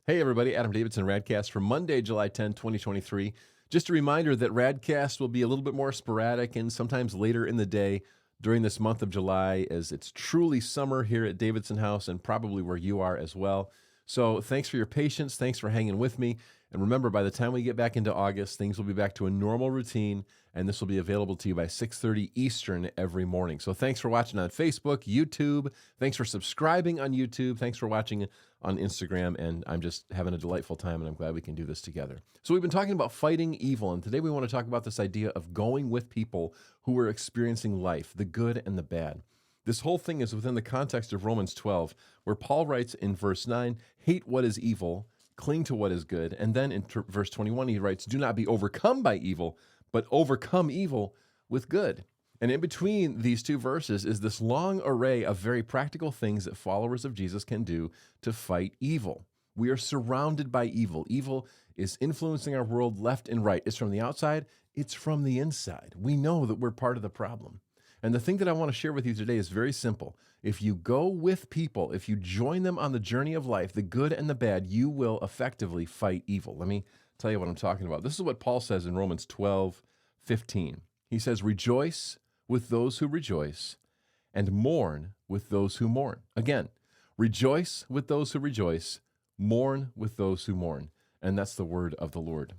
Hey everybody, Adam Davidson, RadCast for Monday, July 10, 2023. Just a reminder that RadCast will be a little bit more sporadic and sometimes later in the day during this month of July, as it's truly summer here at Davidson House and probably where you are as well. So thanks for your patience, thanks for hanging with me. And remember, by the time we get back into August, things will be back to a normal routine, and this will be available to you by 6:30 Eastern every morning. So thanks for watching on Facebook, YouTube. Thanks for subscribing on YouTube. Thanks for watching on Instagram, and I'm just having a delightful time, and I'm glad we can do this together. So we've been talking about fighting evil, and today we want to talk about this idea of going with people who are experiencing life, the good and the bad. This whole thing is within the context of Romans 12, where Paul writes in verse 9, hate what is evil, cling to what is good. And then in verse 21, he writes, do not be overcome by evil, but overcome evil with good. And in between these two verses is this long array of very practical things that followers of Jesus can do to fight evil. We are surrounded by evil. Evil is influencing our world left and right. It's from the outside, it's from the inside. We know that we're part of the problem. And the thing that I want to share with you today is very simple. If you go with people, if you join them on the journey of life, the good and the bad, you will effectively fight evil. Let me tell you what I'm talking about. This is what Paul says in Romans 12:15. He says, rejoice with those who rejoice and mourn with those who mourn. Again, rejoice with those who rejoice, mourn with those who mourn. And that's the word of the Lord.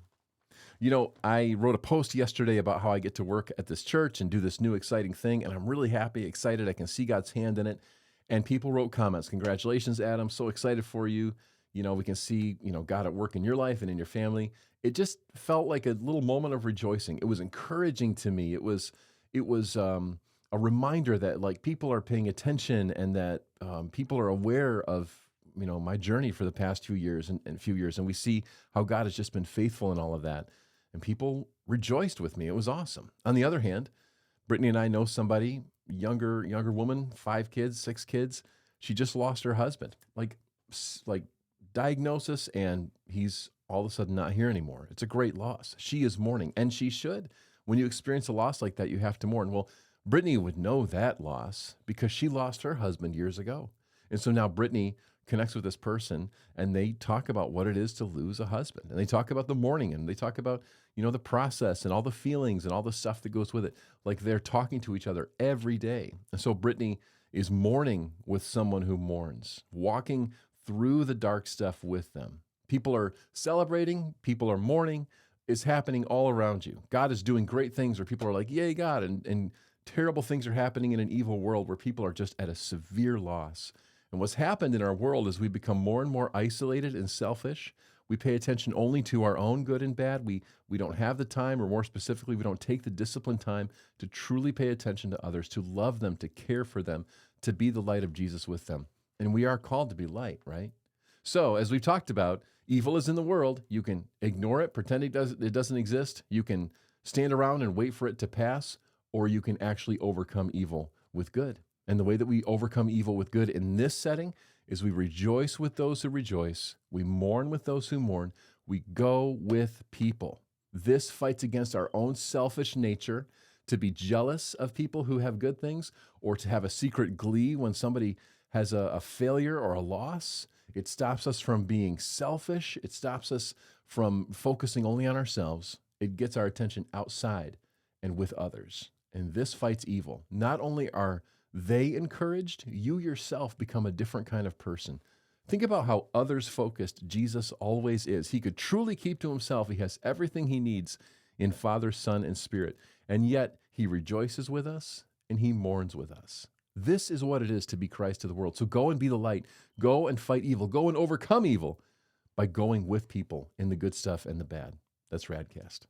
You know, I wrote a post yesterday about how I get to work at this church and do this new exciting thing, and I'm really happy, excited. I can see God's hand in it. And people wrote comments. Congratulations, Adam. So excited for you. You know, we can see, God at work in your life and in your family. It just felt like a little moment of rejoicing. It was encouraging to me. It was a reminder that like people are paying attention and that people are aware of my journey for the past few years, and we see how God has just been faithful in all of that. And people rejoiced with me. It was awesome. On the other hand, Brittany and I know somebody, younger woman, 5 kids, 6 kids. She just lost her husband, like diagnosis, and he's all of a sudden not here anymore. It's a great loss. She is mourning, and she should. When you experience a loss like that, you have to mourn. Well, Brittany would know that loss because she lost her husband years ago. And so now Brittany connects with this person, and they talk about what it is to lose a husband. And they talk about the mourning, and they talk about, the process and all the feelings and all the stuff that goes with it. Like they're talking to each other every day. And so Brittany is mourning with someone who mourns, walking through the dark stuff with them. People are celebrating, people are mourning. It's happening all around you. God is doing great things where people are like, yay, God, and terrible things are happening in an evil world where people are just at a severe loss. And what's happened in our world is we become more and more isolated and selfish. We pay attention only to our own good and bad. We don't have the time, or more specifically, we don't take the disciplined time to truly pay attention to others, to love them, to care for them, to be the light of Jesus with them. And we are called to be light, right? So, as we've talked about, evil is in the world. You can ignore it, pretend it doesn't exist. You can stand around and wait for it to pass, or you can actually overcome evil with good. And the way that we overcome evil with good in this setting is we rejoice with those who rejoice, we mourn with those who mourn, we go with people. This fights against our own selfish nature to be jealous of people who have good things, or to have a secret glee when somebody has a failure or a loss. It stops us from being selfish. It stops us from focusing only on ourselves. It gets our attention outside and with others. And this fights evil. Not only are they encouraged, you yourself become a different kind of person. Think about how others-focused Jesus always is. He could truly keep to himself. He has everything he needs in Father, Son, and Spirit. And yet, he rejoices with us and he mourns with us. This is what it is to be Christ to the world. So go and be the light. Go and fight evil. Go and overcome evil by going with people in the good stuff and the bad. That's RadCast.